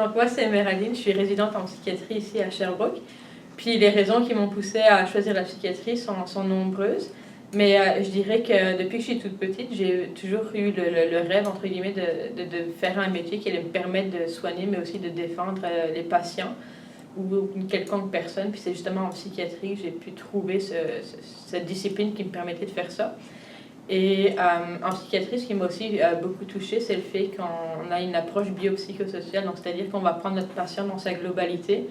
Donc moi c'est Méraline, je suis résidente en psychiatrie ici à Sherbrooke. Puis les raisons qui m'ont poussée à choisir la psychiatrie sont nombreuses. Mais je dirais que depuis que je suis toute petite, j'ai toujours eu le rêve, entre guillemets, de faire un métier qui allait me permettre de soigner, mais aussi de défendre les patients ou une quelconque personne. Puis c'est justement en psychiatrie que j'ai pu trouver cette discipline qui me permettait de faire ça. Et en psychiatrie, ce qui m'a aussi beaucoup touchée, c'est le fait qu'on a une approche biopsychosociale, donc c'est-à-dire qu'on va prendre notre patient dans sa globalité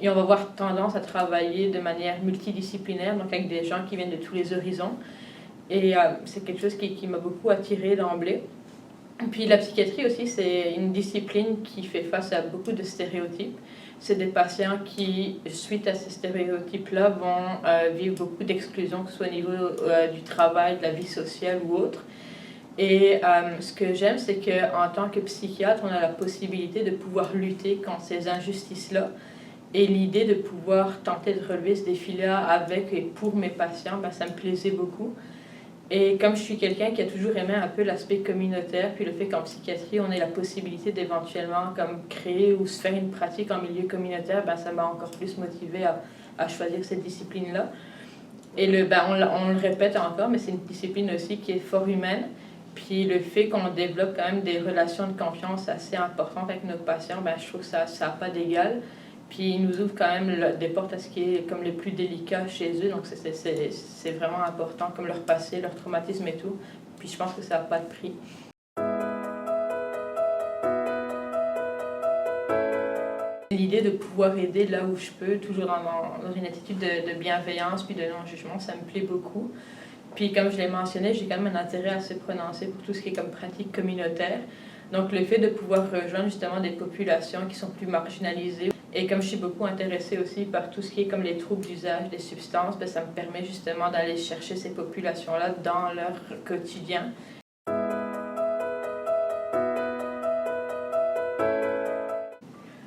et on va avoir tendance à travailler de manière multidisciplinaire, donc avec des gens qui viennent de tous les horizons. Et c'est quelque chose qui m'a beaucoup attirée d'emblée. Puis la psychiatrie aussi, c'est une discipline qui fait face à beaucoup de stéréotypes. C'est des patients qui, suite à ces stéréotypes-là, vont vivre beaucoup d'exclusion, que ce soit au niveau du travail, de la vie sociale ou autre. Et ce que j'aime, c'est qu'en tant que psychiatre, on a la possibilité de pouvoir lutter contre ces injustices-là. Et l'idée de pouvoir tenter de relever ce défi-là avec et pour mes patients, ben, ça me plaisait beaucoup. Et comme je suis quelqu'un qui a toujours aimé un peu l'aspect communautaire, puis le fait qu'en psychiatrie, on ait la possibilité d'éventuellement comme créer ou se faire une pratique en milieu communautaire, ben, ça m'a encore plus motivée à choisir cette discipline-là. Et on le répète encore, mais c'est une discipline aussi qui est fort humaine. Puis le fait qu'on développe quand même des relations de confiance assez importantes avec nos patients, ben, je trouve que ça n'a pas d'égal. Puis ils nous ouvrent quand même des portes à ce qui est comme les plus délicats chez eux. Donc c'est vraiment important, comme leur passé, leur traumatisme et tout. Puis je pense que ça n'a pas de prix. L'idée de pouvoir aider là où je peux, toujours dans une attitude de bienveillance puis de non-jugement, ça me plaît beaucoup. Puis comme je l'ai mentionné, j'ai quand même un intérêt assez prononcé pour tout ce qui est comme pratique communautaire. Donc le fait de pouvoir rejoindre justement des populations qui sont plus marginalisées. Et comme je suis beaucoup intéressée aussi par tout ce qui est comme les troubles d'usage des substances, bien, ça me permet justement d'aller chercher ces populations-là dans leur quotidien.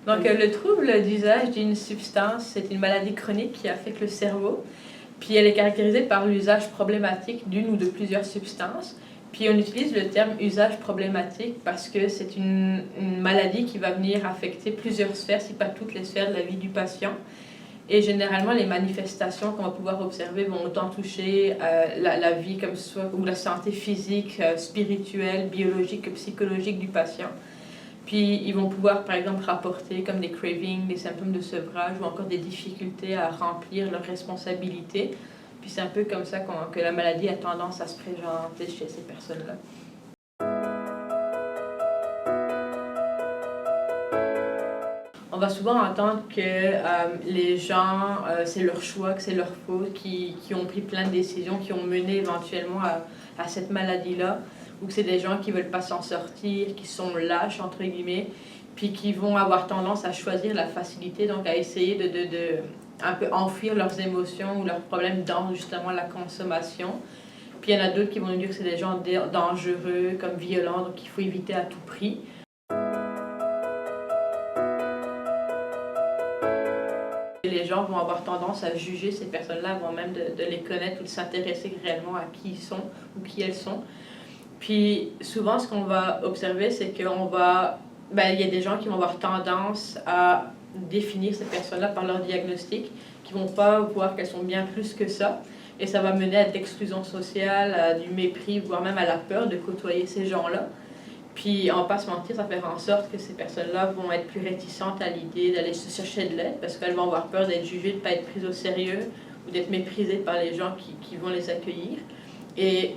Donc le trouble d'usage d'une substance, c'est une maladie chronique qui affecte le cerveau. Puis elle est caractérisée par l'usage problématique d'une ou de plusieurs substances. Puis on utilise le terme usage problématique parce que c'est une maladie qui va venir affecter plusieurs sphères, si pas toutes les sphères de la vie du patient. Et généralement, les manifestations qu'on va pouvoir observer vont autant toucher la vie comme soit, ou la santé physique, spirituelle, biologique que psychologique du patient. Puis ils vont pouvoir, par exemple, rapporter comme des cravings, des symptômes de sevrage ou encore des difficultés à remplir leurs responsabilités. Puis c'est un peu comme ça que la maladie a tendance à se présenter chez ces personnes-là. On va souvent entendre que les gens, c'est leur choix, que c'est leur faute, qui ont pris plein de décisions, qui ont mené éventuellement à cette maladie-là, ou que c'est des gens qui ne veulent pas s'en sortir, qui sont lâches, entre guillemets, puis qui vont avoir tendance à choisir la facilité, donc à essayer de un peu enfuir leurs émotions ou leurs problèmes dans justement la consommation. Puis il y en a d'autres qui vont nous dire que c'est des gens dangereux, comme violents, donc qu'il faut éviter à tout prix. Les gens vont avoir tendance à juger ces personnes-là avant même de les connaître ou de s'intéresser réellement à qui ils sont ou qui elles sont. Puis souvent, ce qu'on va observer, c'est il y a des gens qui vont avoir tendance à définir ces personnes-là par leur diagnostic, qui ne vont pas voir qu'elles sont bien plus que ça. Et ça va mener à de l'exclusion sociale, à du mépris, voire même à la peur de côtoyer ces gens-là. Puis, on va pas se mentir, ça fait en sorte que ces personnes-là vont être plus réticentes à l'idée d'aller se chercher de l'aide parce qu'elles vont avoir peur d'être jugées, de ne pas être prises au sérieux ou d'être méprisées par les gens qui vont les accueillir. Et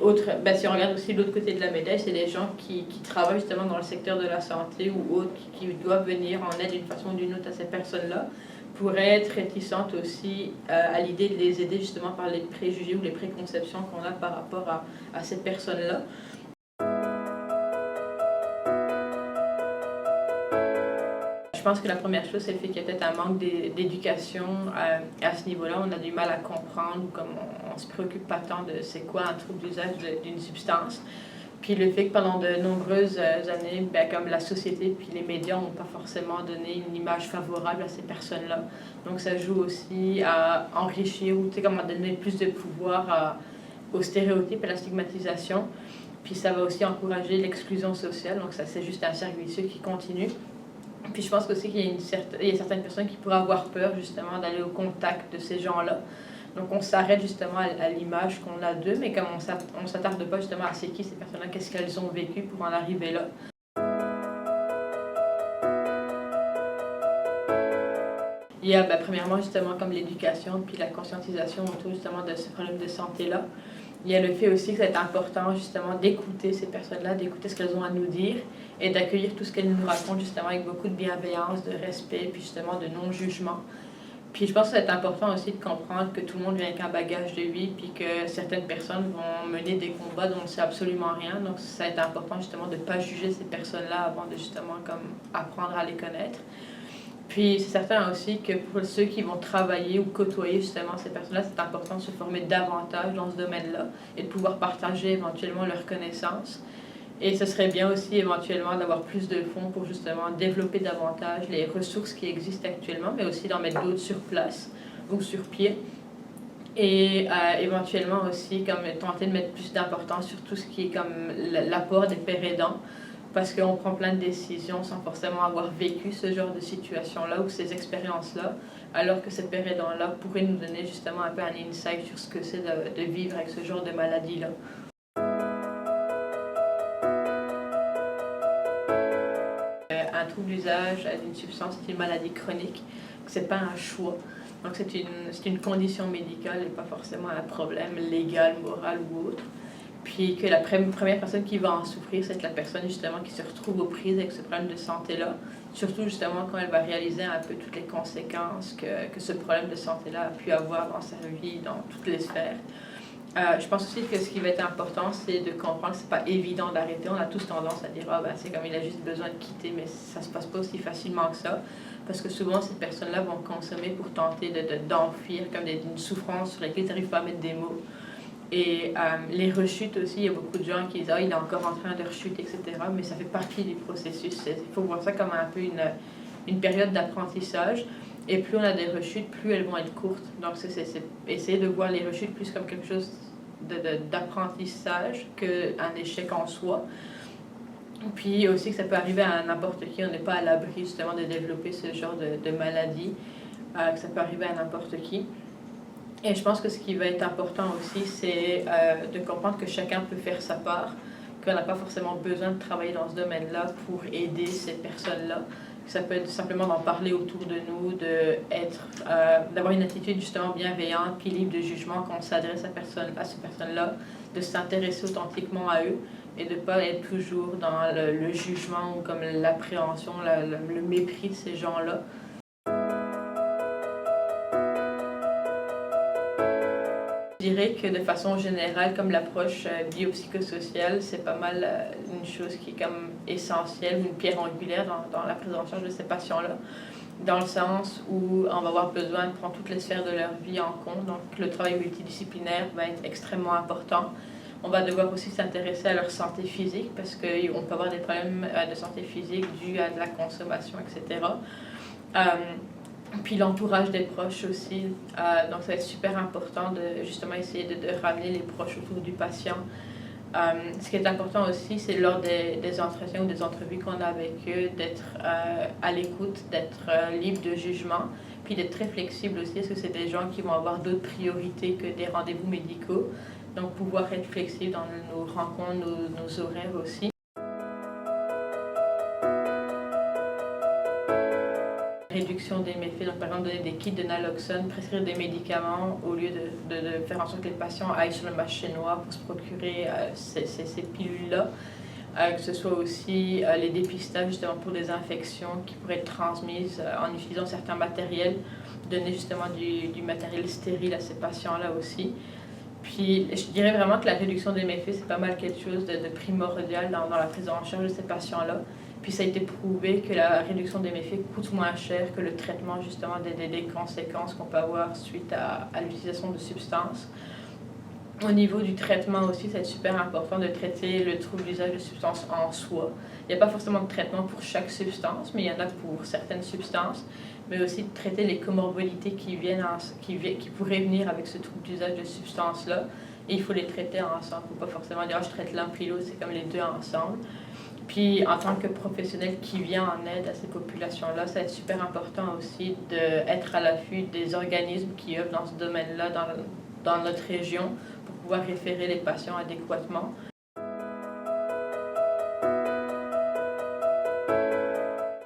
si on regarde aussi l'autre côté de la médaille, c'est les gens qui travaillent justement dans le secteur de la santé ou autres, qui doivent venir en aide d'une façon ou d'une autre à ces personnes-là, pourraient être réticentes aussi à l'idée de les aider justement par les préjugés ou les préconceptions qu'on a par rapport à ces personnes-là. Je pense que la première chose, c'est le fait qu'il y a peut-être un manque d'éducation à ce niveau-là. On a du mal à comprendre, ou comme on ne se préoccupe pas tant de c'est quoi un trouble d'usage d'une substance. Puis le fait que pendant de nombreuses années, comme la société puis les médias n'ont pas forcément donné une image favorable à ces personnes-là. Donc ça joue aussi à enrichir ou à donner plus de pouvoir aux stéréotypes, à la stigmatisation. Puis ça va aussi encourager l'exclusion sociale. Donc ça, c'est juste un cercle vicieux qui continue. Puis je pense aussi qu'il y a, il y a certaines personnes qui pourraient avoir peur justement d'aller au contact de ces gens-là. Donc on s'arrête justement à l'image qu'on a d'eux, mais comme on ne s'attarde pas justement à c'est qui ces personnes-là, qu'est-ce qu'elles ont vécu pour en arriver là. Il y a premièrement justement comme l'éducation puis la conscientisation autour justement de ce problème de santé-là. Il y a le fait aussi que c'est important justement d'écouter ces personnes-là, d'écouter ce qu'elles ont à nous dire et d'accueillir tout ce qu'elles nous racontent justement avec beaucoup de bienveillance, de respect puis justement de non-jugement. Puis je pense que c'est important aussi de comprendre que tout le monde vient avec un bagage de vie puis que certaines personnes vont mener des combats dont on ne sait absolument rien. Donc ça va être important justement de ne pas juger ces personnes-là avant de justement comme apprendre à les connaître. Puis c'est certain aussi que pour ceux qui vont travailler ou côtoyer justement ces personnes-là, c'est important de se former davantage dans ce domaine-là et de pouvoir partager éventuellement leurs connaissances. Et ce serait bien aussi éventuellement d'avoir plus de fonds pour justement développer davantage les ressources qui existent actuellement, mais aussi d'en mettre d'autres sur place ou sur pied. Et éventuellement aussi comme tenter de mettre plus d'importance sur tout ce qui est comme l'apport des pères aidants, parce qu'on prend plein de décisions sans forcément avoir vécu ce genre de situation-là ou ces expériences-là, alors que ces pères aidants-là pourraient nous donner justement un peu un insight sur ce que c'est de vivre avec ce genre de maladie-là. Un trouble d'usage d'une substance est une maladie chronique, c'est pas un choix. Donc c'est une condition médicale et pas forcément un problème légal, moral ou autre. Puis que la première personne qui va en souffrir, c'est la personne justement qui se retrouve aux prises avec ce problème de santé-là. Surtout justement quand elle va réaliser un peu toutes les conséquences que ce problème de santé-là a pu avoir dans sa vie, dans toutes les sphères. Je pense aussi que ce qui va être important, c'est de comprendre que c'est pas évident d'arrêter. On a tous tendance à dire « Ah ben c'est comme il a juste besoin de quitter », mais ça se passe pas aussi facilement que ça. Parce que souvent, ces personnes-là vont consommer pour tenter d'enfuir comme une souffrance sur laquelle ils n'arrivent pas à mettre des mots. Et les rechutes aussi, il y a beaucoup de gens qui disent « Ah, il est encore en train de rechuter, etc. » Mais ça fait partie du processus. Il faut voir ça comme un peu une période d'apprentissage. Et plus on a des rechutes, plus elles vont être courtes. Donc, c'est essayer de voir les rechutes plus comme quelque chose d'apprentissage qu'un échec en soi. Puis aussi que ça peut arriver à n'importe qui. On n'est pas à l'abri justement de développer ce genre de maladie. Que ça peut arriver à n'importe qui. Et je pense que ce qui va être important aussi, c'est de comprendre que chacun peut faire sa part, qu'on n'a pas forcément besoin de travailler dans ce domaine-là pour aider ces personnes-là. Ça peut être simplement d'en parler autour de nous, d'avoir une attitude justement bienveillante puis libre de jugement quand on s'adresse à ces personnes-là, de s'intéresser authentiquement à eux et de ne pas être toujours dans le jugement ou comme l'appréhension, le mépris de ces gens-là. Je dirais que de façon générale, comme l'approche biopsychosociale, c'est pas mal une chose qui est comme essentielle, une pierre angulaire dans la prise en charge de ces patients-là, dans le sens où on va avoir besoin de prendre toutes les sphères de leur vie en compte. Donc le travail multidisciplinaire va être extrêmement important. On va devoir aussi s'intéresser à leur santé physique, parce qu'on peut avoir des problèmes de santé physique dus à de la consommation, etc. Puis l'entourage des proches aussi. Donc ça va être super important de justement essayer de ramener les proches autour du patient. Ce qui est important aussi, c'est lors des entretiens ou des entrevues qu'on a avec eux, d'être à l'écoute, d'être libre de jugement, puis d'être très flexible aussi, parce que c'est des gens qui vont avoir d'autres priorités que des rendez-vous médicaux. Donc pouvoir être flexible dans nos rencontres, nos horaires aussi. Réduction des méfaits, donc par exemple donner des kits de naloxone, prescrire des médicaments au lieu de faire en sorte que les patients aillent sur le marché noir pour se procurer ces pilules-là. Que ce soit aussi les dépistages justement pour des infections qui pourraient être transmises en utilisant certains matériels, donner justement du matériel stérile à ces patients-là aussi. Puis je dirais vraiment que la réduction des méfaits, c'est pas mal quelque chose de primordial dans la prise en charge de ces patients-là. Puis ça a été prouvé que la réduction des méfaits coûte moins cher que le traitement justement des conséquences qu'on peut avoir suite à l'utilisation de substances. Au niveau du traitement aussi, c'est super important de traiter le trouble d'usage de substances en soi. Il n'y a pas forcément de traitement pour chaque substance, mais il y en a pour certaines substances. Mais aussi de traiter les comorbidités qui pourraient venir avec ce trouble d'usage de substances-là. Et il faut les traiter ensemble. Il ne faut pas forcément dire « je traite l'un puis l'autre », c'est comme les deux ensemble. Puis en tant que professionnel qui vient en aide à ces populations-là, ça va être super important aussi d'être à l'affût des organismes qui œuvrent dans ce domaine-là dans notre région pour pouvoir référer les patients adéquatement.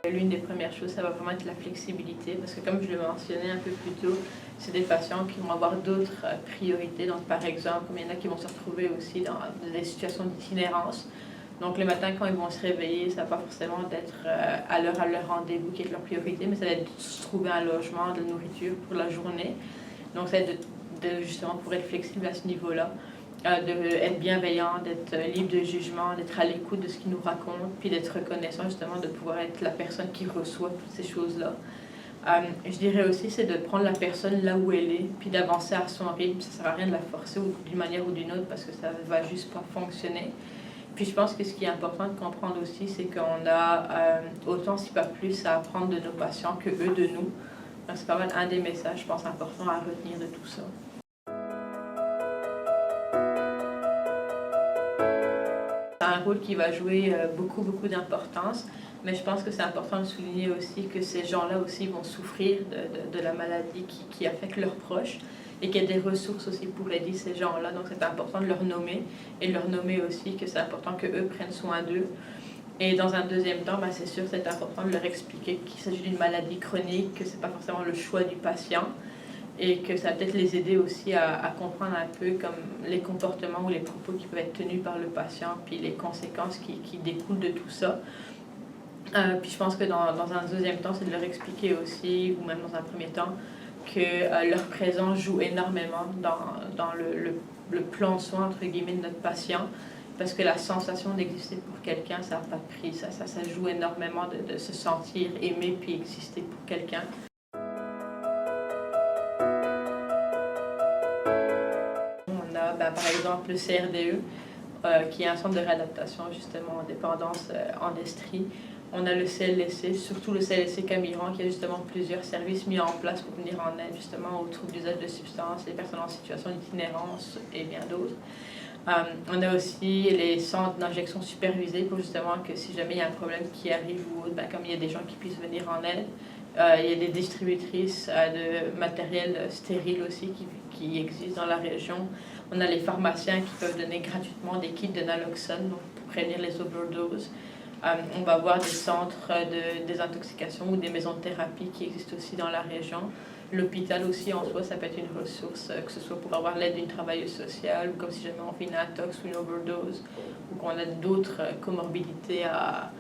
L'une des premières choses, ça va vraiment être la flexibilité, parce que comme je le mentionnais un peu plus tôt, c'est des patients qui vont avoir d'autres priorités. Donc par exemple, il y en a qui vont se retrouver aussi dans des situations d'itinérance. Donc le matin, quand ils vont se réveiller, ça va pas forcément être à leur rendez-vous qui est leur priorité, mais ça va être de se trouver un logement, de la nourriture pour la journée. Donc ça va être justement pour être flexible à ce niveau-là. D'être bienveillant, d'être libre de jugement, d'être à l'écoute de ce qu'ils nous racontent, puis d'être reconnaissant justement de pouvoir être la personne qui reçoit toutes ces choses-là. Je dirais aussi, c'est de prendre la personne là où elle est, puis d'avancer à son rythme. Ça ne sert à rien de la forcer d'une manière ou d'une autre parce que ça ne va juste pas fonctionner. Puis je pense que ce qui est important de comprendre aussi, c'est qu'on a autant, si pas plus, à apprendre de nos patients que eux de nous. Donc c'est pas mal un des messages, je pense, importants à retenir de tout ça. C'est un rôle qui va jouer beaucoup d'importance, mais je pense que c'est important de souligner aussi que ces gens-là aussi vont souffrir de la maladie qui affecte leurs proches et qu'il y a des ressources aussi pour aider ces gens-là. Donc c'est important de leur nommer et de leur nommer aussi que c'est important qu'eux prennent soin d'eux. Et dans un deuxième temps, c'est sûr c'est important de leur expliquer qu'il s'agit d'une maladie chronique, que ce n'est pas forcément le choix du patient, et que ça va peut-être les aider aussi à comprendre un peu comme les comportements ou les propos qui peuvent être tenus par le patient, puis les conséquences qui découlent de tout ça. Puis je pense que dans un deuxième temps, c'est de leur expliquer aussi, ou même dans un premier temps, que leur présence joue énormément dans le plan de soins, entre guillemets, de notre patient, parce que la sensation d'exister pour quelqu'un, ça n'a pas de prix. Ça joue énormément de se sentir aimé puis exister pour quelqu'un. Par exemple le CRDE, qui est un centre de réadaptation justement en dépendance en Estrie. On a le CLSC, surtout le CLSC Camiran, qui a justement plusieurs services mis en place pour venir en aide justement aux troubles d'usage de substances, les personnes en situation d'itinérance et bien d'autres. On a aussi les centres d'injection supervisés pour justement que si jamais il y a un problème qui arrive ou autre, comme il y a des gens qui puissent venir en aide. Il y a des distributrices de matériel stérile aussi qui existent dans la région. On a les pharmaciens qui peuvent donner gratuitement des kits de naloxone pour prévenir les overdoses. On va avoir des centres de désintoxication ou des maisons de thérapie qui existent aussi dans la région. L'hôpital aussi en soi, ça peut être une ressource, que ce soit pour avoir l'aide d'une travailleuse sociale ou comme si jamais on fait une intox ou une overdose ou qu'on a d'autres comorbidités à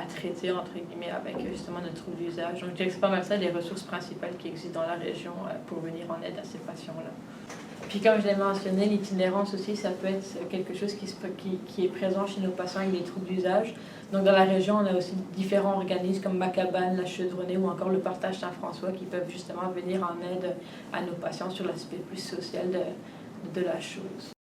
traiter, entre guillemets, avec justement notre trouble d'usage. Donc je dirais que c'est pas mal ça les ressources principales qui existent dans la région pour venir en aide à ces patients-là. Puis comme je l'ai mentionné, l'itinérance aussi, ça peut être quelque chose qui est présent chez nos patients avec des troubles d'usage. Donc dans la région, on a aussi différents organismes comme Macabane, la Chaudronnée ou encore le Partage Saint-François qui peuvent justement venir en aide à nos patients sur l'aspect plus social de la chose.